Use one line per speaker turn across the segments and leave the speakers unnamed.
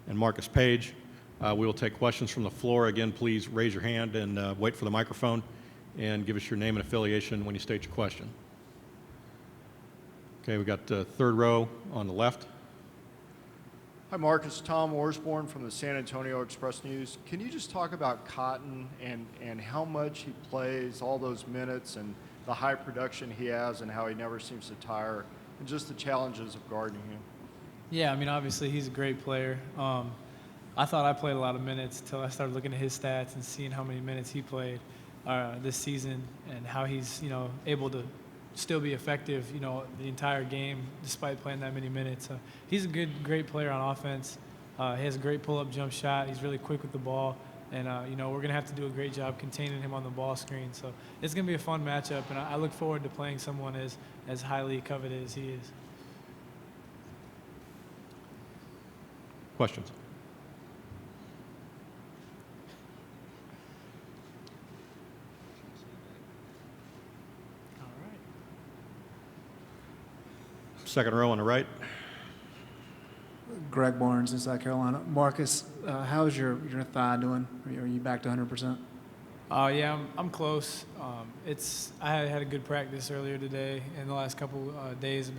and Marcus Paige. We will take questions from the floor. Again, please raise your hand and wait for the microphone and give us your name and affiliation when you state your question. Okay, we got third row on the left.
Hi, Marcus. Tom Orsborn from the San Antonio Express News. Can you just talk about Cotton and how much he plays, all those minutes, and the high production he has and how he never seems to tire, and just the challenges of guarding him?
Yeah, I mean, obviously he's a great player. I thought I played a lot of minutes until I started looking at his stats and seeing how many minutes he played this season and how he's, able to still be effective, the entire game despite playing that many minutes. He's a great player on offense. He has a great pull-up jump shot. He's really quick with the ball. And, we're going to have to do a great job containing him on the ball screen. So it's going to be a fun matchup, and I look forward to playing someone as highly coveted as he is.
Questions? Second row on the right.
Greg Barnes in South Carolina. Marcus, how's your thigh doing? Are you back to 100%?
Yeah, I'm close. I had a good practice earlier today, and the last couple days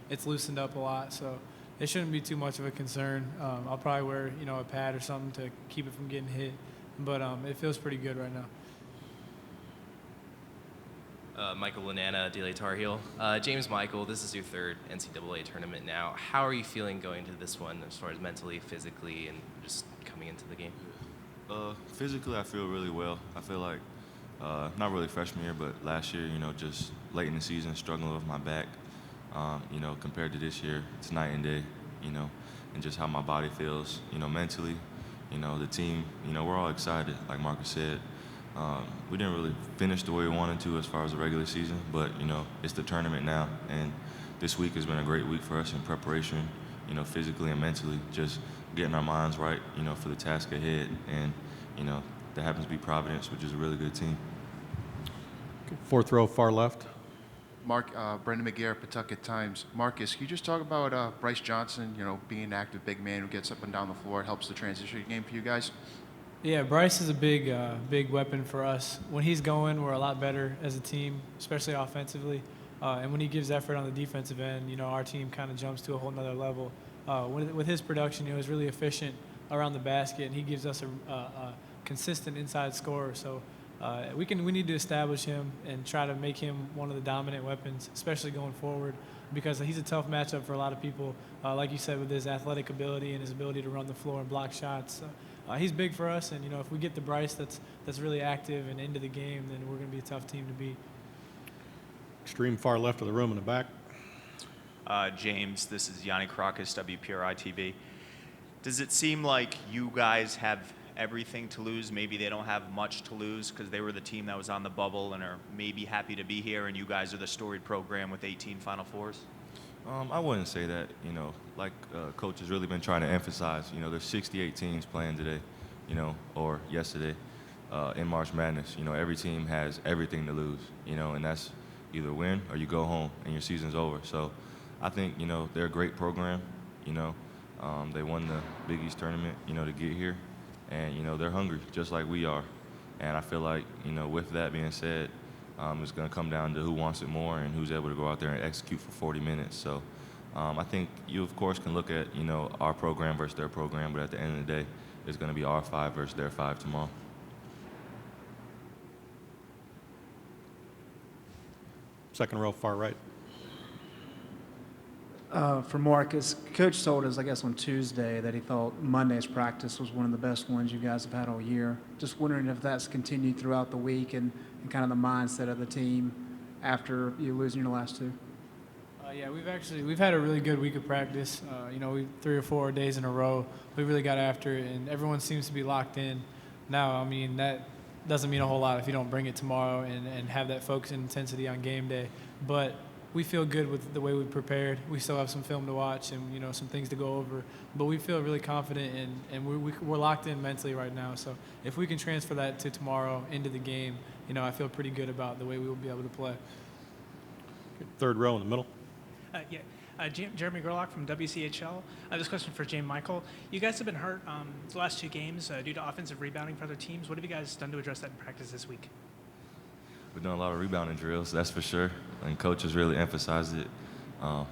it's loosened up a lot, so it shouldn't be too much of a concern. I'll probably wear a pad or something to keep it from getting hit, but it feels pretty good right now.
Michael Lanana, DLA Tar Heel. James Michael, this is your third NCAA tournament now. How are you feeling going into this one as far as mentally, physically, and just coming into the game?
Physically, I feel really well. I feel like, not really freshman year, but last year, just late in the season, struggling with my back. Compared to this year, it's night and day, and just how my body feels, mentally. The team, we're all excited, like Marcus said. We didn't really finish the way we wanted to as far as the regular season, but, it's the tournament now, and this week has been a great week for us in preparation, physically and mentally, just getting our minds right, for the task ahead, and, that happens to be Providence, which is a really good team.
Fourth row, far left.
Brendan McGarrett, Pawtucket Times. Marcus, can you just talk about Bryce Johnson, being an active big man who gets up and down the floor, helps the transition game for you guys?
Yeah, Bryce is a big weapon for us. When he's going, we're a lot better as a team, especially offensively. And when he gives effort on the defensive end, our team kind of jumps to a whole nother level. With his production, he's really efficient around the basket, and he gives us a consistent inside scorer. So we need to establish him and try to make him one of the dominant weapons, especially going forward, because he's a tough matchup for a lot of people. Like you said, with his athletic ability and his ability to run the floor and block shots. He's big for us, and if we get the Bryce that's really active and into the game, then we're going to be a tough team to beat.
Extreme far left of the room in the back.
James, this is Yanni Crocus, WPRI TV. Does it seem like you guys have everything to lose? Maybe they don't have much to lose because they were the team that was on the bubble and are maybe happy to be here, and you guys are the storied program with 18 Final Fours?
I wouldn't say that, like Coach has really been trying to emphasize, there's 68 teams playing today, or yesterday in March Madness. Every team has everything to lose, and that's either win or you go home and your season's over. So I think, they're a great program, they won the Big East tournament, to get here, and, they're hungry just like we are. And I feel like, with that being said, it's going to come down to who wants it more and who's able to go out there and execute for 40 minutes. So I think you, of course, can look at, our program versus their program, but at the end of the day, it's going to be our 5 versus their 5 tomorrow.
Second row, far right.
For Marcus, Coach told us, I guess, on Tuesday that he thought Monday's practice was one of the best ones you guys have had all year. Just wondering if that's continued throughout the week and kind of the mindset of the team after you losing your last two.
Yeah, we've had a really good week of practice. 3 or 4 days in a row, we really got after it, and everyone seems to be locked in. Now, that doesn't mean a whole lot if you don't bring it tomorrow and have that focus and intensity on game day. But we feel good with the way we prepared. We still have some film to watch and some things to go over, but we feel really confident and we're locked in mentally right now. So if we can transfer that to tomorrow into the game, I feel pretty good about the way we will be able to play.
Third row in the middle.
Yeah. Jeremy Gerlach from WCHL. This question for James Michael. You guys have been hurt the last 2 games due to offensive rebounding for other teams. What have you guys done to address that in practice this week?
We've done a lot of rebounding drills, that's for sure. And coaches really emphasized it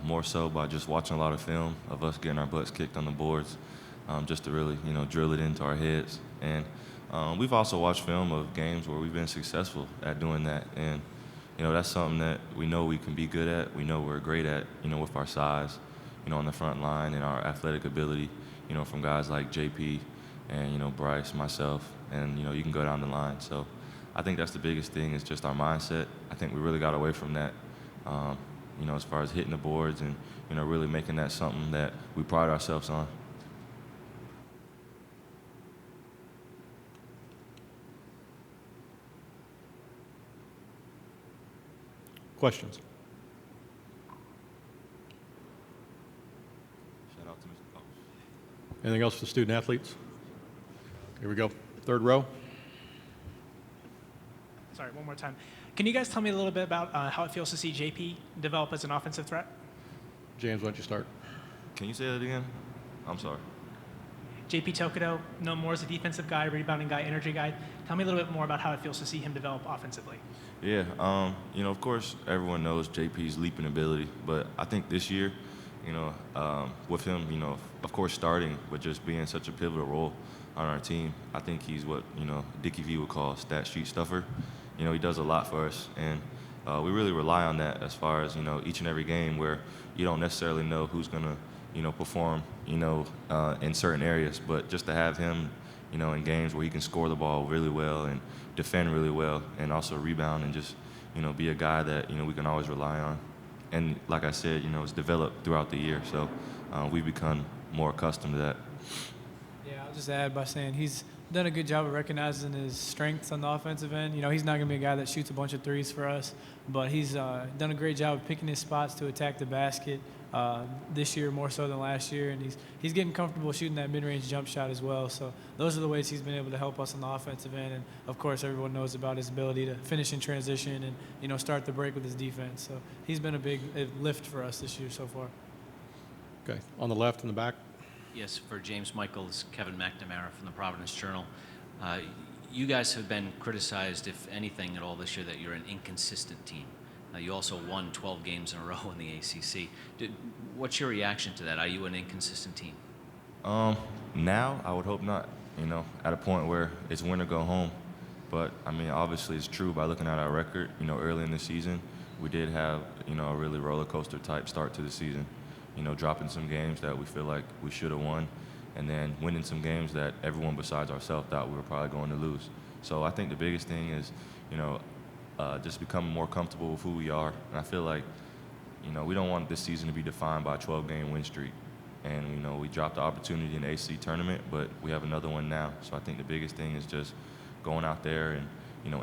more so by just watching a lot of film of us getting our butts kicked on the boards, just to really, drill it into our heads. And we've also watched film of games where we've been successful at doing that. And, that's something that we know we can be good at. We know we're great at, with our size, on the front line and our athletic ability, from guys like JP and, Bryce, myself, and, you can go down the line. So I think that's the biggest thing is just our mindset. I think we really got away from that, as far as hitting the boards and, really making that something that we pride ourselves on.
Questions?
Shout out to Mr. Oh.
Anything else for the student athletes? Here we go. Third row.
Sorry, one more time. Can you guys tell me a little bit about how it feels to see JP develop as an offensive threat?
James, why don't you start?
Can you say that again? I'm sorry.
JP Tokido, known more as a defensive guy, rebounding guy, energy guy. Tell me a little bit more about how it feels to see him develop offensively.
Yeah, of course, everyone knows JP's leaping ability, but I think this year, with him, of course, starting, but just being such a pivotal role on our team, I think he's what, Dickie V would call a stat sheet stuffer. He does a lot for us, and we really rely on that as far as, each and every game where you don't necessarily know who's going to, perform, in certain areas, but just to have him, in games where he can score the ball really well and defend really well and also rebound and just, be a guy that, we can always rely on. And like I said, it's developed throughout the year, so we've become more accustomed to that.
Yeah, I'll just add by saying he's done a good job of recognizing his strengths on the offensive end. He's not going to be a guy that shoots a bunch of threes for us, but he's done a great job of picking his spots to attack the basket this year more so than last year, and he's getting comfortable shooting that mid-range jump shot as well. So those are the ways he's been able to help us on the offensive end, and of course everyone knows about his ability to finish in transition and start the break with his defense. So he's been a big lift for us this year so far.
Okay, on the left in the back.
Yes, for James Michael, this is Kevin McNamara from the Providence Journal. You guys have been criticized, if anything at all this year, that you're an inconsistent team. You also won 12 games in a row in the ACC. What's your reaction to that? Are you an inconsistent team?
Now, I would hope not, at a point where it's win or go home. But, obviously it's true by looking at our record. Early in the season, we did have, a really roller coaster type start to the season. Dropping some games that we feel like we should have won, and then winning some games that everyone besides ourselves thought we were probably going to lose. So I think the biggest thing is, just becoming more comfortable with who we are. And I feel like, we don't want this season to be defined by a 12-game win streak. And, we dropped the opportunity in the ACC tournament, but we have another one now. So I think the biggest thing is just going out there and,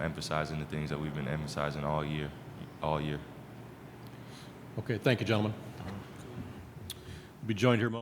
emphasizing the things that we've been emphasizing all year.
Okay, thank you, gentlemen. We'll be joined here